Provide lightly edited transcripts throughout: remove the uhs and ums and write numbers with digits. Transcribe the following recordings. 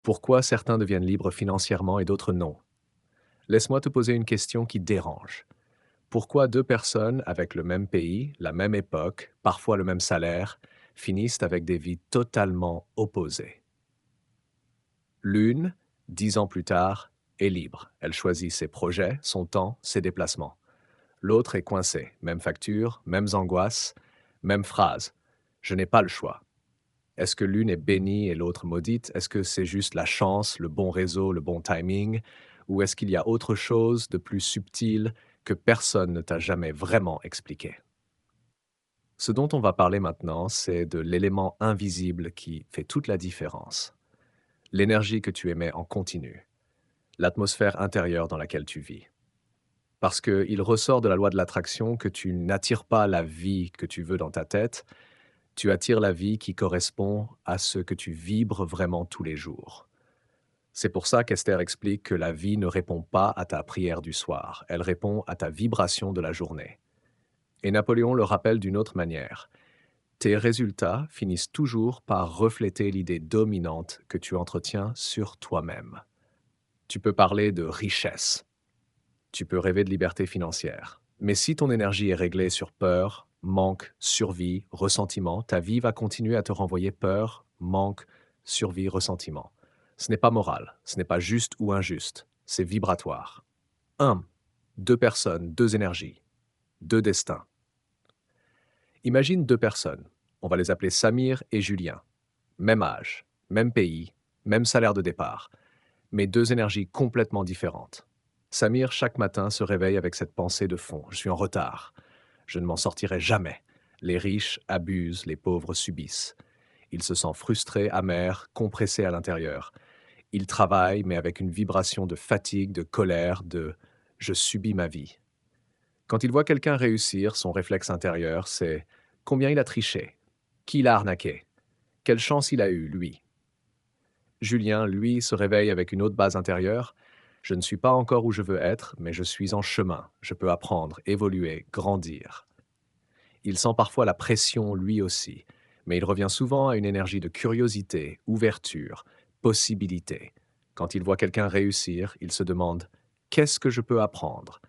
Pourquoi certains deviennent libres financièrement et d'autres non? Laisse-moi te poser une question qui dérange. Pourquoi deux personnes avec le même pays, la même époque, parfois le même salaire, finissent avec des vies totalement opposées? L'une, 10 ans plus tard, est libre. Elle choisit ses projets, son temps, ses déplacements. L'autre est coincée. Même facture, mêmes angoisses, même phrase. Je n'ai pas le choix. Est-ce que l'une est bénie et l'autre maudite? Est-ce que c'est juste la chance, le bon réseau, le bon timing? Ou est-ce qu'il y a autre chose de plus subtil que personne ne t'a jamais vraiment expliqué? Ce dont on va parler maintenant, c'est de l'élément invisible qui fait toute la différence. L'énergie que tu émets en continu, l'atmosphère intérieure dans laquelle tu vis. Parce qu'il ressort de la loi de l'attraction que tu n'attires pas la vie que tu veux dans ta tête, tu attires la vie qui correspond à ce que tu vibres vraiment tous les jours. C'est pour ça qu'Esther explique que la vie ne répond pas à ta prière du soir, elle répond à ta vibration de la journée. Et Napoléon le rappelle d'une autre manière. Tes résultats finissent toujours par refléter l'idée dominante que tu entretiens sur toi-même. Tu peux parler de richesse, tu peux rêver de liberté financière. Mais si ton énergie est réglée sur peur, manque, survie, ressentiment, ta vie va continuer à te renvoyer peur, manque, survie, ressentiment. Ce n'est pas moral, ce n'est pas juste ou injuste, c'est vibratoire. Un, deux personnes, deux énergies, deux destins. Imagine deux personnes, on va les appeler Samir et Julien. Même âge, même pays, même salaire de départ, mais deux énergies complètement différentes. Samir, chaque matin, se réveille avec cette pensée de fond. Je suis en retard. Je ne m'en sortirai jamais. Les riches abusent, les pauvres subissent. Il se sent frustré, amer, compressé à l'intérieur. Il travaille, mais avec une vibration de fatigue, de colère, de «je subis ma vie». Quand il voit quelqu'un réussir, son réflexe intérieur, c'est combien il a triché, qui l'a arnaqué, quelle chance il a eu, lui. Julien, lui, se réveille avec une autre base intérieure. Je ne suis pas encore où je veux être, mais je suis en chemin. Je peux apprendre, évoluer, grandir. Il sent parfois la pression, lui aussi, mais il revient souvent à une énergie de curiosité, ouverture, possibilité. Quand il voit quelqu'un réussir, il se demande: qu'est-ce que je peux apprendre?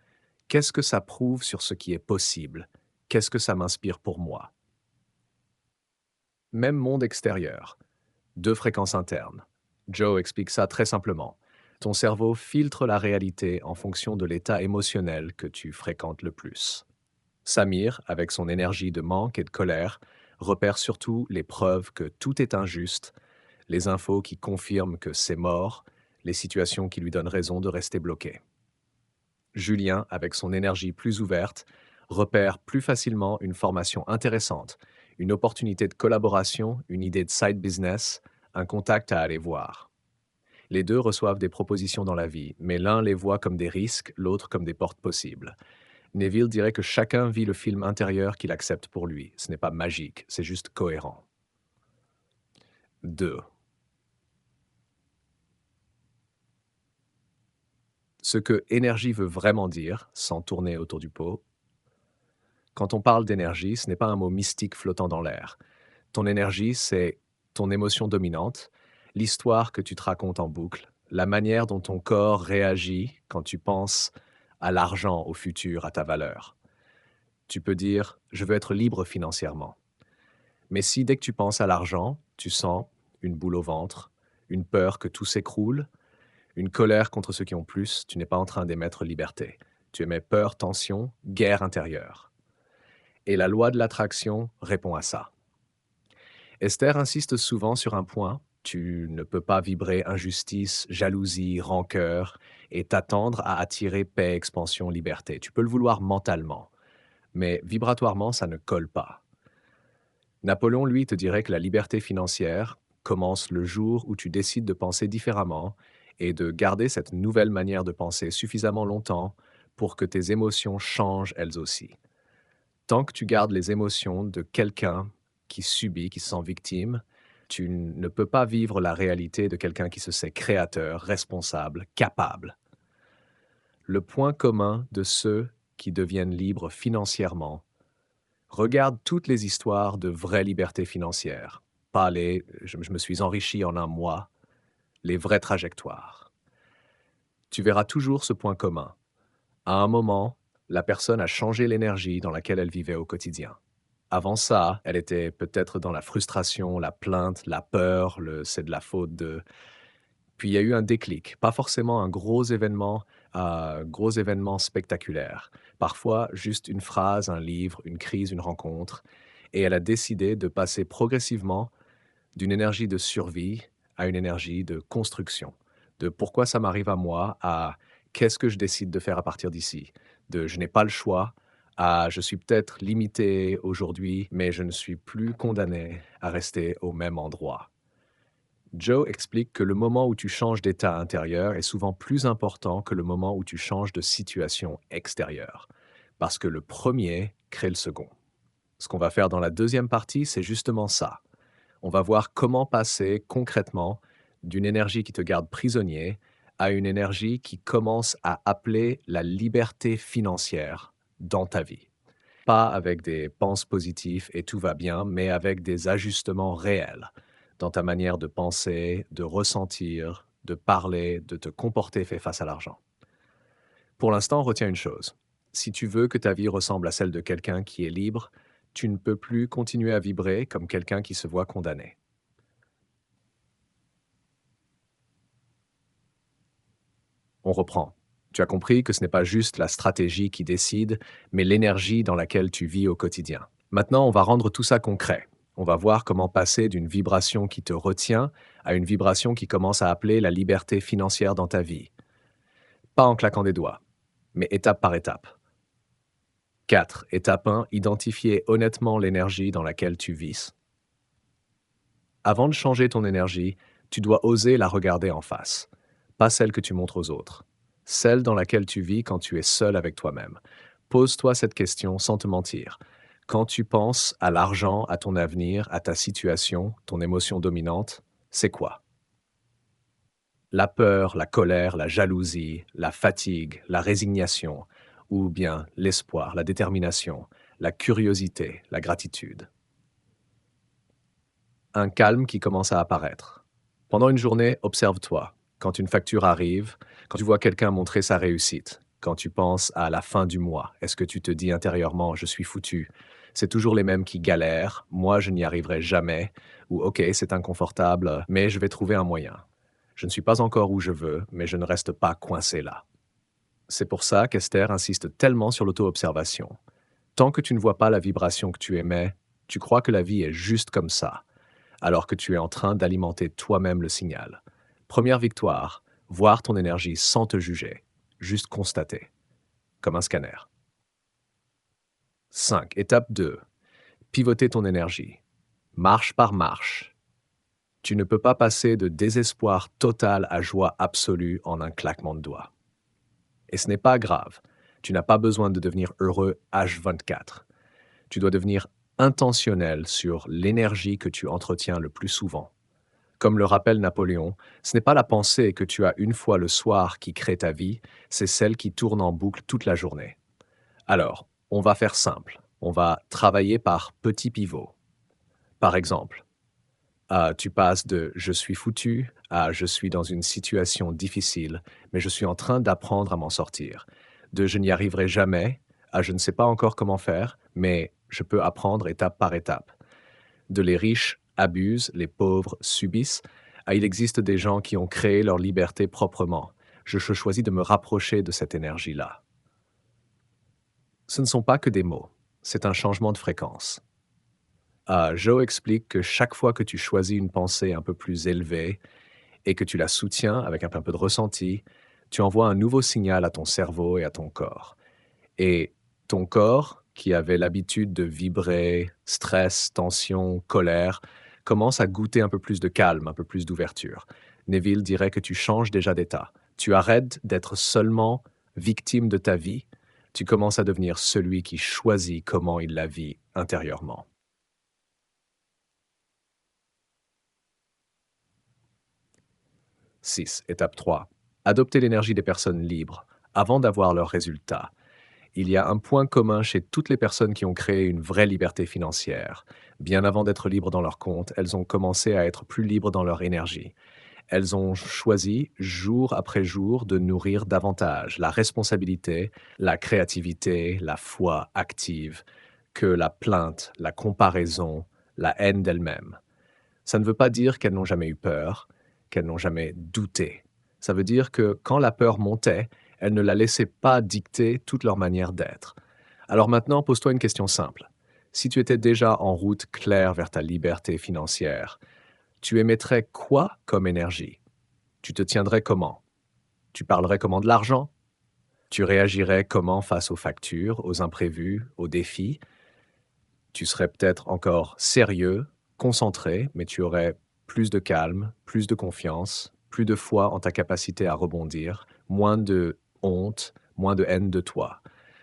Qu'est-ce que ça prouve sur ce qui est possible? Qu'est-ce que ça m'inspire pour moi? Même monde extérieur. Deux fréquences internes. Joe explique ça très simplement. Ton cerveau filtre la réalité en fonction de l'état émotionnel que tu fréquentes le plus. Samir, avec son énergie de manque et de colère, repère surtout les preuves que tout est injuste, les infos qui confirment que c'est mort, les situations qui lui donnent raison de rester bloqué. Julien, avec son énergie plus ouverte, repère plus facilement une formation intéressante, une opportunité de collaboration, une idée de side business, un contact à aller voir. Les deux reçoivent des propositions dans la vie, mais l'un les voit comme des risques, l'autre comme des portes possibles. Neville dirait que chacun vit le film intérieur qu'il accepte pour lui. Ce n'est pas magique, c'est juste cohérent. 2. Ce que énergie veut vraiment dire, sans tourner autour du pot, quand on parle d'énergie, ce n'est pas un mot mystique flottant dans l'air. Ton énergie, c'est ton émotion dominante, l'histoire que tu te racontes en boucle, la manière dont ton corps réagit quand tu penses à l'argent, au futur, à ta valeur. Tu peux dire: «Je veux être libre financièrement». Mais si dès que tu penses à l'argent, tu sens une boule au ventre, une peur que tout s'écroule, une colère contre ceux qui ont plus, tu n'es pas en train d'émettre liberté. Tu émets peur, tension, guerre intérieure. Et la loi de l'attraction répond à ça. Esther insiste souvent sur un point: tu ne peux pas vibrer injustice, jalousie, rancœur et t'attendre à attirer paix, expansion, liberté. Tu peux le vouloir mentalement, mais vibratoirement, ça ne colle pas. Napoléon, lui, te dirait que la liberté financière commence le jour où tu décides de penser différemment et de garder cette nouvelle manière de penser suffisamment longtemps pour que tes émotions changent elles aussi. Tant que tu gardes les émotions de quelqu'un qui subit, qui se sent victime, tu ne peux pas vivre la réalité de quelqu'un qui se sait créateur, responsable, capable. Le point commun de ceux qui deviennent libres financièrement: regarde toutes les histoires de vraie liberté financière. Pas les «je me suis enrichi en un mois». les vraies trajectoires. Tu verras toujours ce point commun. À un moment, la personne a changé l'énergie dans laquelle elle vivait au quotidien. Avant ça, elle était peut-être dans la frustration, la plainte, la peur, le c'est de la faute de. Puis il y a eu un déclic, pas forcément un gros événement spectaculaire. Parfois, juste une phrase, un livre, une crise, une rencontre. Et elle a décidé de passer progressivement d'une énergie de survie à une énergie de construction. De pourquoi ça m'arrive à moi à qu'est-ce que je décide de faire à partir d'ici. De je n'ai pas le choix à je suis peut-être limité aujourd'hui, mais je ne suis plus condamné à rester au même endroit. Joe explique que le moment où tu changes d'état intérieur est souvent plus important que le moment où tu changes de situation extérieure, parce que le premier crée le second. Ce qu'on va faire dans la deuxième partie, c'est justement ça. On va voir comment passer concrètement d'une énergie qui te garde prisonnier à une énergie qui commence à appeler la liberté financière dans ta vie. Pas avec des penses positives et tout va bien, mais avec des ajustements réels dans ta manière de penser, de ressentir, de parler, de te comporter fait face à l'argent. Pour l'instant, retiens une chose. Si tu veux que ta vie ressemble à celle de quelqu'un qui est libre, tu ne peux plus continuer à vibrer comme quelqu'un qui se voit condamné. On reprend. Tu as compris que ce n'est pas juste la stratégie qui décide, mais l'énergie dans laquelle tu vis au quotidien. Maintenant, on va rendre tout ça concret. On va voir comment passer d'une vibration qui te retient à une vibration qui commence à appeler la liberté financière dans ta vie. Pas en claquant des doigts, mais étape par étape. 4. Étape 1. Identifier honnêtement l'énergie dans laquelle tu vis. Avant de changer ton énergie, tu dois oser la regarder en face, pas celle que tu montres aux autres, celle dans laquelle tu vis quand tu es seul avec toi-même. Pose-toi cette question sans te mentir. Quand tu penses à l'argent, à ton avenir, à ta situation, ton émotion dominante, c'est quoi? La peur, la colère, la jalousie, la fatigue, la résignation, ou bien l'espoir, la détermination, la curiosité, la gratitude. Un calme qui commence à apparaître. Pendant une journée, observe-toi. Quand une facture arrive, quand tu vois quelqu'un montrer sa réussite, quand tu penses à la fin du mois, est-ce que tu te dis intérieurement, je suis foutu? C'est toujours les mêmes qui galèrent, moi je n'y arriverai jamais, ou ok, c'est inconfortable, mais je vais trouver un moyen. Je ne suis pas encore où je veux, mais je ne reste pas coincé là. C'est pour ça qu'Esther insiste tellement sur l'auto-observation. Tant que tu ne vois pas la vibration que tu émets, tu crois que la vie est juste comme ça alors que tu es en train d'alimenter toi-même le signal. Première victoire, voir ton énergie sans te juger, juste constater, comme un scanner. 5. Étape 2. Pivoter ton énergie. Marche par marche. Tu ne peux pas passer de désespoir total à joie absolue en un claquement de doigts. Et ce n'est pas grave. Tu n'as pas besoin de devenir heureux H24. Tu dois devenir intentionnel sur l'énergie que tu entretiens le plus souvent. Comme le rappelle Napoléon, ce n'est pas la pensée que tu as une fois le soir qui crée ta vie, c'est celle qui tourne en boucle toute la journée. Alors, on va faire simple. On va travailler par petits pivots. Par exemple, tu passes de je suis foutu à je suis dans une situation difficile, mais je suis en train d'apprendre à m'en sortir. De je n'y arriverai jamais à je ne sais pas encore comment faire, mais je peux apprendre étape par étape. De les riches abusent, les pauvres subissent, il existe des gens qui ont créé leur liberté proprement. Je choisis de me rapprocher de cette énergie-là. Ce ne sont pas que des mots, c'est un changement de fréquence. Joe explique que chaque fois que tu choisis une pensée un peu plus élevée et que tu la soutiens avec un peu de ressenti, tu envoies un nouveau signal à ton cerveau et à ton corps. Et ton corps, qui avait l'habitude de vibrer, stress, tension, colère, commence à goûter un peu plus de calme, un peu plus d'ouverture. Neville dirait que tu changes déjà d'état. Tu arrêtes d'être seulement victime de ta vie. Tu commences à devenir celui qui choisit comment il la vit intérieurement. 6. Étape 3. Adopter l'énergie des personnes libres avant d'avoir leurs résultats. Il y a un point commun chez toutes les personnes qui ont créé une vraie liberté financière. Bien avant d'être libres dans leur compte, elles ont commencé à être plus libres dans leur énergie. Elles ont choisi, jour après jour, de nourrir davantage la responsabilité, la créativité, la foi active, que la plainte, la comparaison, la haine d'elles-mêmes. Ça ne veut pas dire qu'elles n'ont jamais eu peur, qu'elles n'ont jamais douté. Ça veut dire que quand la peur montait, elles ne la laissaient pas dicter toute leur manière d'être. Alors maintenant, pose-toi une question simple. Si tu étais déjà en route claire vers ta liberté financière, tu émettrais quoi comme énergie? Tu te tiendrais comment? Tu parlerais comment de l'argent? Tu réagirais comment face aux factures, aux imprévus, aux défis? Tu serais peut-être encore sérieux, concentré, mais tu aurais plus de calme, plus de confiance, plus de foi en ta capacité à rebondir, moins de honte, moins de haine de toi.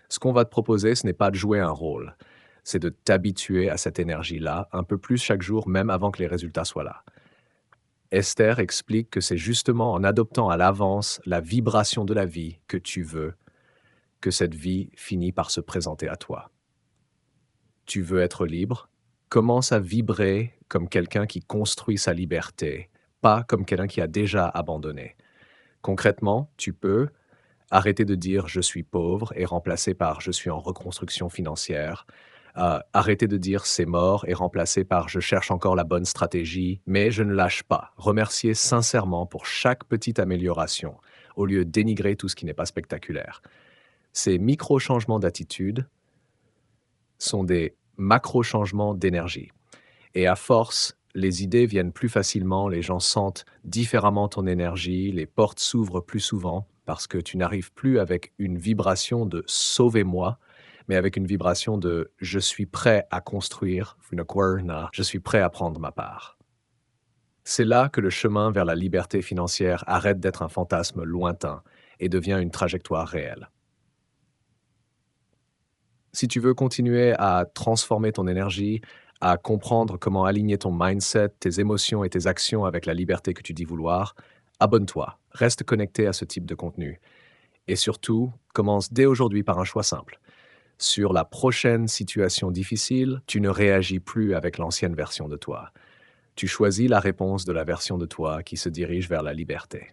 Ce qu'on va te proposer, ce n'est pas de jouer un rôle, c'est de t'habituer à cette énergie-là un peu plus chaque jour, même avant que les résultats soient là. Esther explique que c'est justement en adoptant à l'avance la vibration de la vie que tu veux que cette vie finit par se présenter à toi. Tu veux être libre? Commence à vibrer comme quelqu'un qui construit sa liberté, pas comme quelqu'un qui a déjà abandonné. Concrètement, tu peux arrêter de dire je suis pauvre et remplacer par je suis en reconstruction financière. Arrêter de dire c'est mort et remplacer par je cherche encore la bonne stratégie, mais je ne lâche pas. Remercier sincèrement pour chaque petite amélioration, au lieu de dénigrer tout ce qui n'est pas spectaculaire. Ces micro-changements d'attitude sont des macro-changements d'énergie. Et à force, les idées viennent plus facilement, les gens sentent différemment ton énergie, les portes s'ouvrent plus souvent parce que tu n'arrives plus avec une vibration de «sauvez-moi», mais avec une vibration de «je suis prêt à construire, je suis prêt à prendre ma part». C'est là que le chemin vers la liberté financière arrête d'être un fantasme lointain et devient une trajectoire réelle. Si tu veux continuer à transformer ton énergie, à comprendre comment aligner ton mindset, tes émotions et tes actions avec la liberté que tu dis vouloir, abonne-toi, reste connecté à ce type de contenu. Et surtout, commence dès aujourd'hui par un choix simple. Sur la prochaine situation difficile, tu ne réagis plus avec l'ancienne version de toi. Tu choisis la réponse de la version de toi qui se dirige vers la liberté.